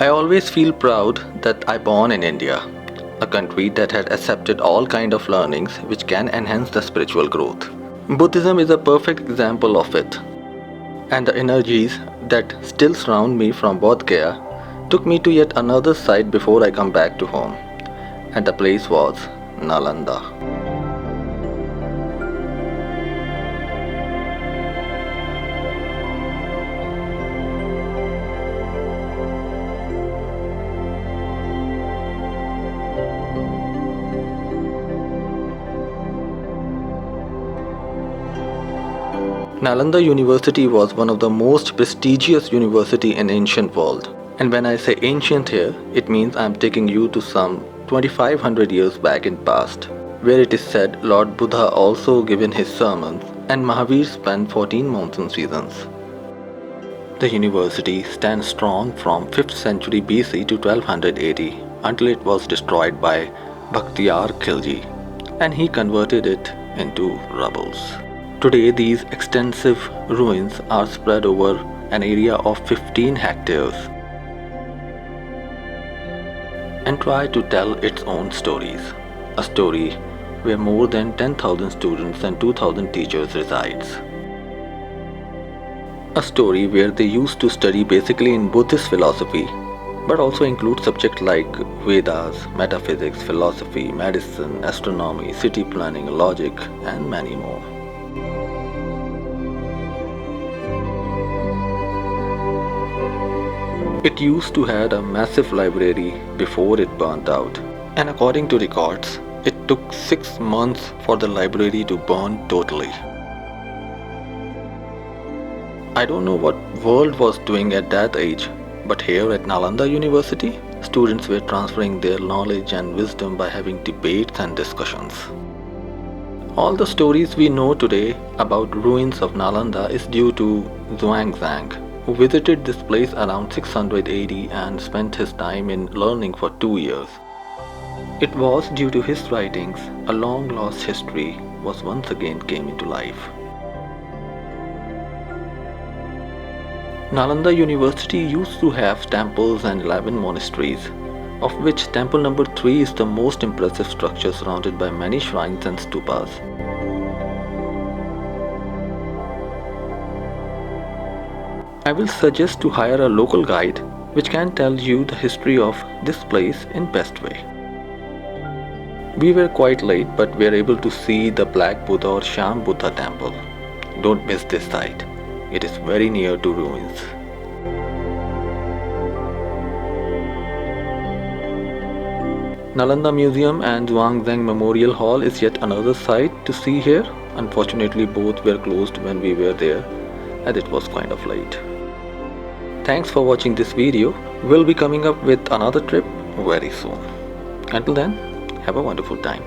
I always feel proud that I born in India, a country that had accepted all kind of learnings which can enhance the spiritual growth. Buddhism is a perfect example of it, and the energies that still surround me from Bodh Gaya took me to yet another site before I come back to home, and the place was Nalanda. Nalanda University was one of the most prestigious university in ancient world. And when I say ancient here, it means I am taking you to some 2500 years back in past, where it is said Lord Buddha also given his sermons and Mahavir spent 14 monsoon seasons. The university stands strong from 5th century BC to 1200 AD until it was destroyed by Bakhtiyar Khilji and he converted it into rubbles. Today these extensive ruins are spread over an area of 15 hectares and try to tell its own stories. A story where more than 10,000 students and 2,000 teachers resides. A story where they used to study basically in Buddhist philosophy, but also include subjects like Vedas, metaphysics, philosophy, medicine, astronomy, city planning, logic, and many more. It used to have a massive library before it burnt out, and according to records, it took 6 months for the library to burn totally. I don't know what world was doing at that age, but here at Nalanda University, students were transferring their knowledge and wisdom by having debates and discussions. All the stories we know today about ruins of Nalanda is due to Zhuangzang, who visited this place around 600 AD and spent his time in learning for 2 years. It was due to his writings a long lost history was once again came into life. Nalanda University used to have temples and 11 monasteries, of which temple number 3 is the most impressive structure surrounded by many shrines and stupas. I will suggest to hire a local guide which can tell you the history of this place in best way. We were quite late but were able to see the Black Buddha or Sham Buddha temple. Don't miss this site. It is very near to ruins. Nalanda Museum and Zhuangzang Memorial Hall is yet another site to see here. Unfortunately both were closed when we were there as it was kind of late. Thanks for watching this video. We'll be coming up with another trip very soon. Until then, have a wonderful time.